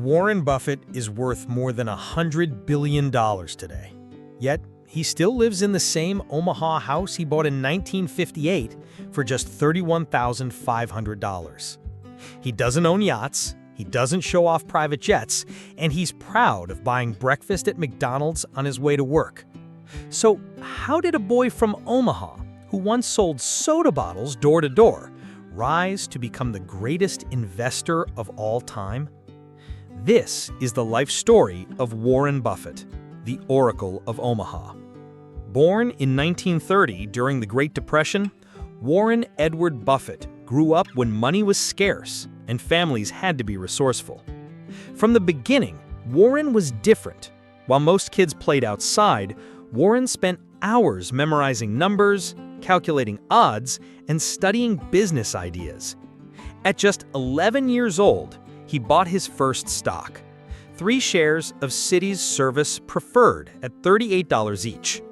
Warren Buffett is worth more than $100 billion today. Yet, he still lives in the same Omaha house he bought in 1958 for just $31,500. He doesn't own yachts, he doesn't show off private jets, and he's proud of buying breakfast at McDonald's on his way to work. So, how did a boy from Omaha, who once sold soda bottles door to door, rise to become the greatest investor of all time? This is the life story of Warren Buffett, the Oracle of Omaha. Born in 1930 during the Great Depression, Warren Edward Buffett grew up when money was scarce and families had to be resourceful. From the beginning, Warren was different. While most kids played outside, Warren spent hours memorizing numbers, calculating odds, and studying business ideas. At just 11 years old, he bought his first stock, 3 shares of Citi's Service Preferred at $38 each.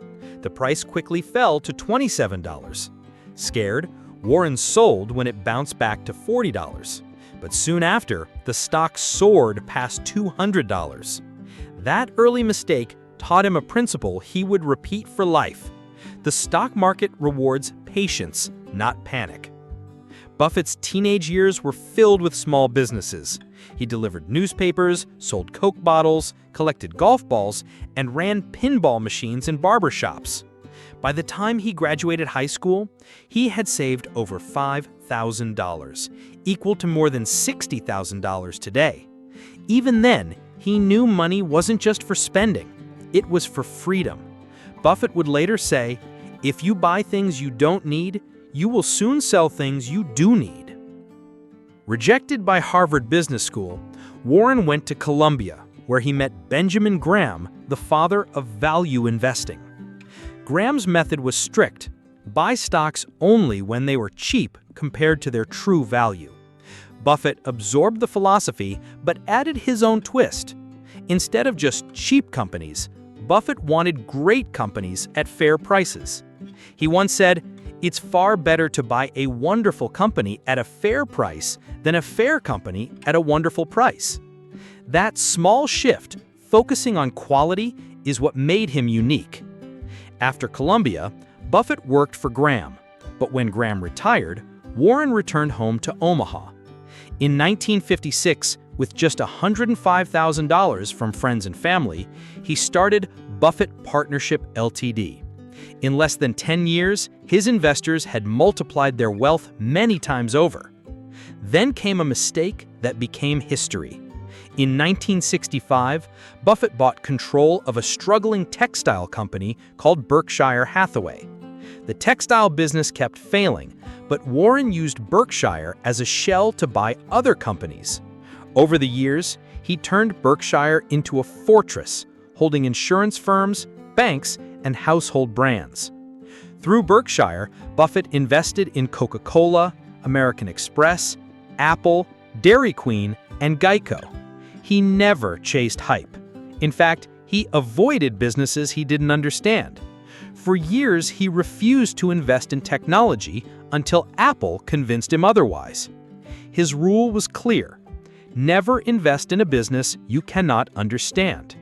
The price quickly fell to $27. Scared, Warren sold when it bounced back to $40. But soon after, the stock soared past $200. That early mistake taught him a principle he would repeat for life. The stock market rewards patience, not panic. Buffett's teenage years were filled with small businesses. He delivered newspapers, sold Coke bottles, collected golf balls, and ran pinball machines in barbershops. By the time he graduated high school, he had saved over $5,000, equal to more than $60,000 today. Even then, he knew money wasn't just for spending, it was for freedom. Buffett would later say, "If you buy things you don't need, you will soon sell things you do need." Rejected by Harvard Business School, Warren went to Columbia, where he met Benjamin Graham, the father of value investing. Graham's method was strict: buy stocks only when they were cheap compared to their true value. Buffett absorbed the philosophy but added his own twist. Instead of just cheap companies, Buffett wanted great companies at fair prices. He once said, "It's far better to buy a wonderful company at a fair price than a fair company at a wonderful price." That small shift, focusing on quality, is what made him unique. After Columbia, Buffett worked for Graham, but when Graham retired, Warren returned home to Omaha. In 1956, with just $105,000 from friends and family, he started Buffett Partnership Ltd. In less than 10 years, his investors had multiplied their wealth many times over. Then came a mistake that became history. In 1965, Buffett bought control of a struggling textile company called Berkshire Hathaway. The textile business kept failing, but Warren used Berkshire as a shell to buy other companies. Over the years, he turned Berkshire into a fortress, holding insurance firms, banks, and household brands. Through Berkshire, Buffett invested in Coca-Cola, American Express, Apple, Dairy Queen, and Geico. He never chased hype. In fact, he avoided businesses he didn't understand. For years, he refused to invest in technology until Apple convinced him otherwise. His rule was clear: never invest in a business you cannot understand.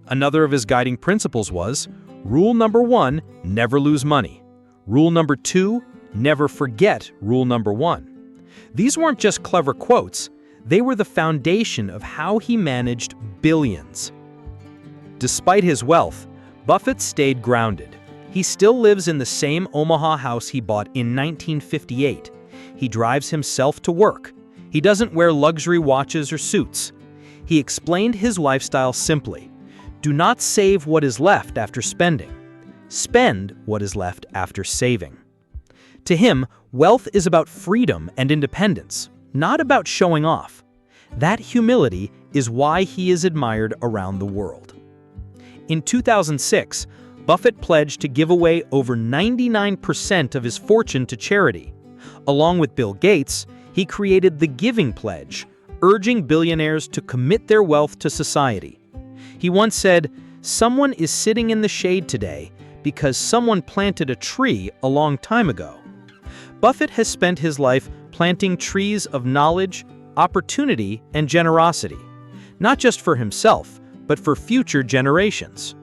Another of his guiding principles was, rule number 1, never lose money. Rule number 2, never forget rule number 1. These weren't just clever quotes, they were the foundation of how he managed billions. Despite his wealth, Buffett stayed grounded. He still lives in the same Omaha house he bought in 1958. He drives himself to work. He doesn't wear luxury watches or suits. He explained his lifestyle simply: do not save what is left after spending. Spend what is left after saving. To him, wealth is about freedom and independence, not about showing off. That humility is why he is admired around the world. In 2006, Buffett pledged to give away over 99% of his fortune to charity. Along with Bill Gates, he created the Giving Pledge, urging billionaires to commit their wealth to society. He once said, "Someone is sitting in the shade today because someone planted a tree a long time ago." Buffett has spent his life planting trees of knowledge, opportunity, and generosity. not just for himself, but for future generations.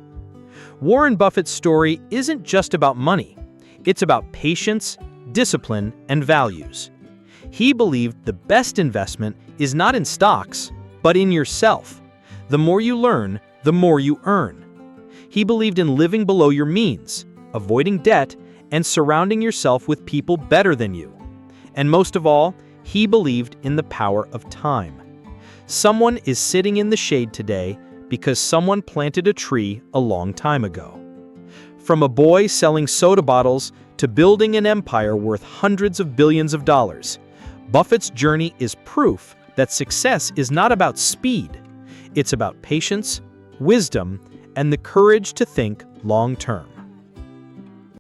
Warren Buffett's story isn't just about money. It's about patience, discipline, and values. He believed the best investment is not in stocks, but in yourself. The more you learn, the more you earn. He believed in living below your means, avoiding debt, and surrounding yourself with people better than you. And most of all, he believed in the power of time. Someone is sitting in the shade today because someone planted a tree a long time ago. From a boy selling soda bottles to building an empire worth hundreds of billions of dollars, Buffett's journey is proof that success is not about speed. It's about patience, wisdom, and the courage to think long-term.